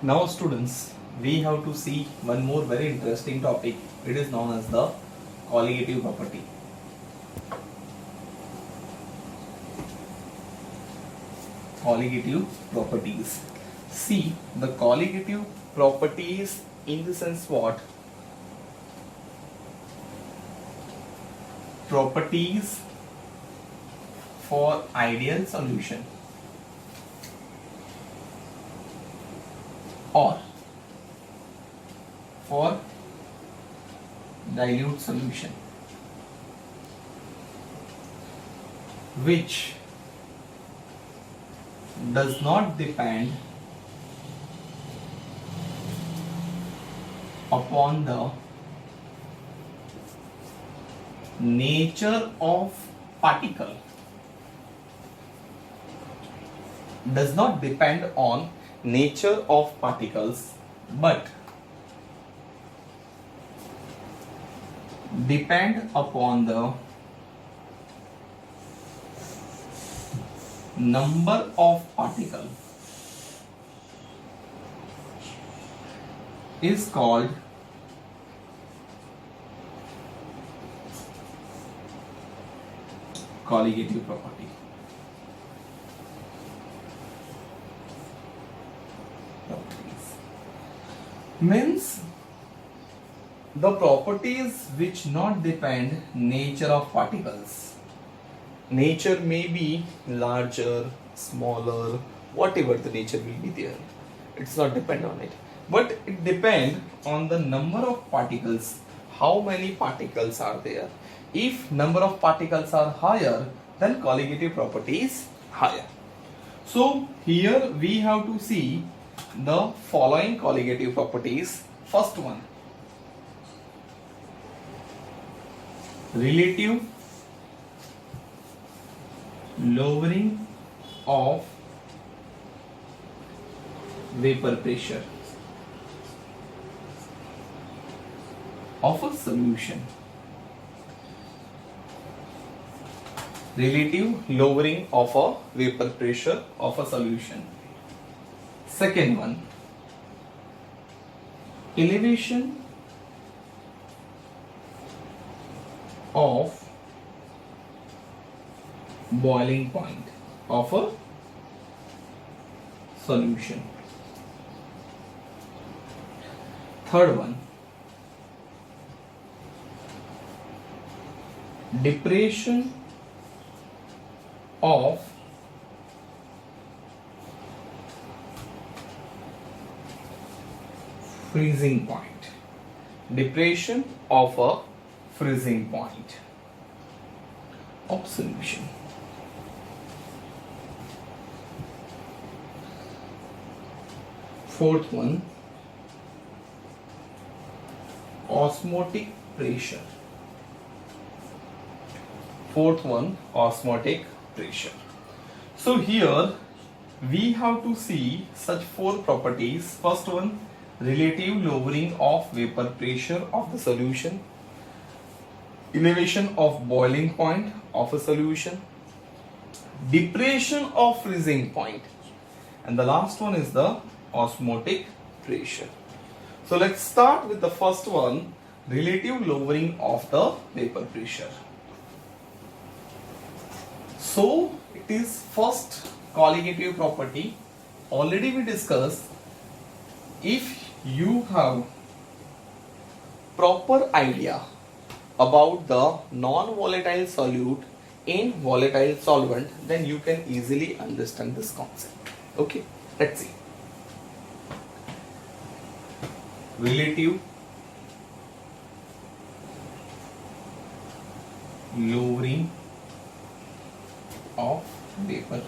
Now students, we have to see one more very interesting topic. It is known as the colligative property. Colligative properties. See, the colligative properties in the sense what? Properties for ideal solution or for dilute solution, which does not depend upon the nature of particle, does not depend on nature of particles, but depend upon the number of particles, is called colligative property. Means the properties which not depend nature of particles. Nature may be larger, smaller, whatever the nature will be there. It's not depend on it. But it depend on the number of particles. How many particles are there? If number of particles are higher, then colligative property is higher. So here we have to see the following colligative properties. First one, relative lowering of vapor pressure of a solution. Relative lowering of a vapor pressure of a solution. Second one, elevation of boiling point of a solution. Third one, depression of freezing point. Depression of a freezing point of solution. Fourth one, osmotic pressure. Fourth one, osmotic pressure. So here we have to see such four properties. First one, relative lowering of vapor pressure of the solution, elevation of boiling point of a solution, depression of freezing point, and the last one is the osmotic pressure. So let's start with the first one, relative lowering of the vapor pressure. So it is first colligative property. Already we discussed, if you have proper idea about the non-volatile solute in volatile solvent, then you can easily understand this concept. Okay, let's see. Relative lowering of vapor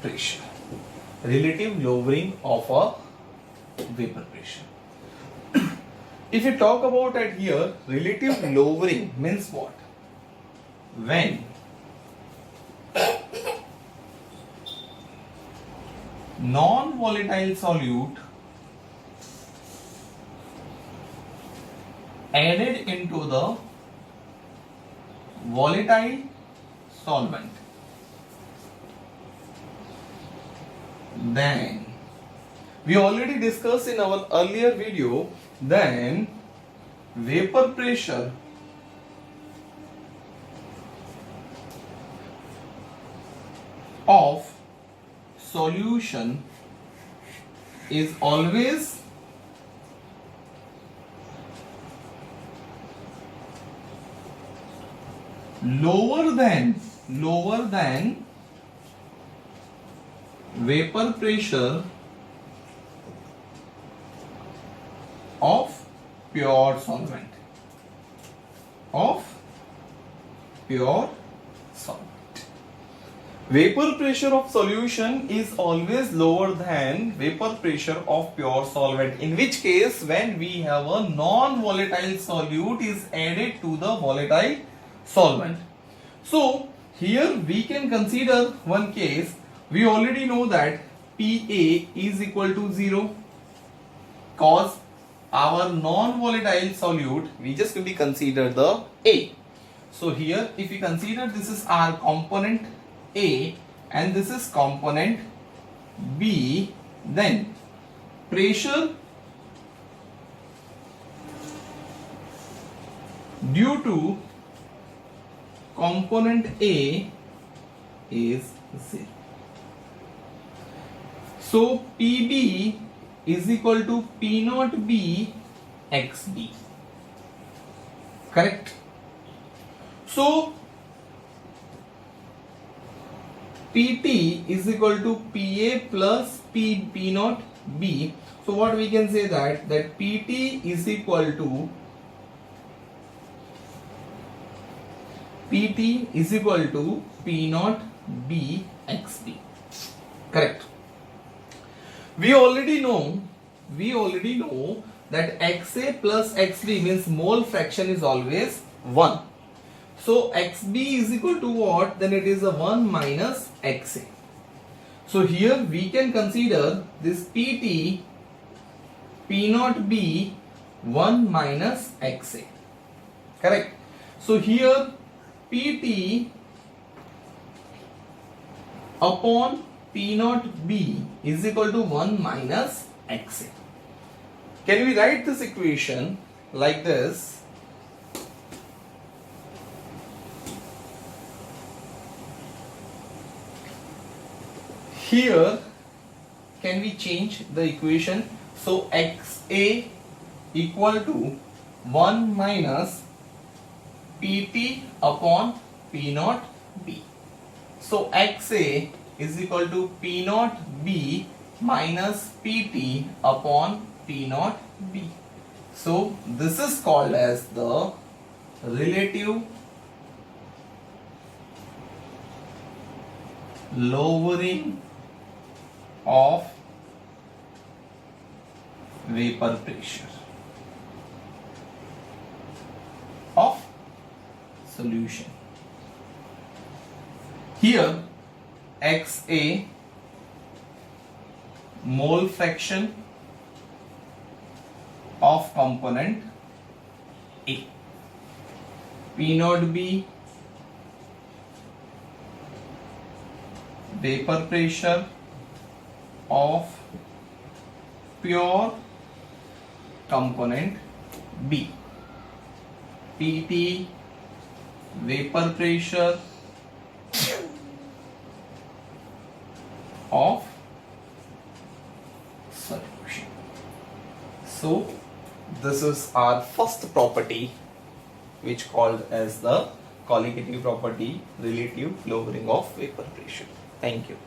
pressure. Relative lowering of a vapor pressure. If you talk about it here, relative lowering means what? When non-volatile solute added into the volatile solvent. Then we already discussed in our earlier video, then vapor pressure of solution is always lower than vapor pressure of pure solvent. Vapor pressure of solution is always lower than vapor pressure of pure solvent, in which case when we have a non-volatile solute is added to the volatile solvent. So here we can consider one case. We already know that PA is equal to 0, cause our non-volatile solute, we just will be consider the A. So here if we consider this is our component A and this is component B, then pressure due to component A is 0. So PB is equal to P naught B XB. Correct? So PT is equal to PA plus P naught B. So what we can say that PT is equal to P naught B XB. Correct. We already know that XA plus XB means mole fraction is always 1. So XB is equal to what? Then it is a 1 minus XA. So here we can consider this PT P naught B 1 minus XA. Correct. So here PT upon P naught B is equal to 1 minus XA. Can we write this equation like this? Here, can we change the equation? So XA equal to 1 minus PT upon P naught B. So XA is equal to P naught B minus PT upon P naught B. So this is called as the relative lowering of vapor pressure of solution. Here XA mole fraction of component A, P naught B vapor pressure of pure component B, PT vapor pressure of solution. So this is our first property, which called as the colligative property, relative lowering of vapor pressure. Thank you.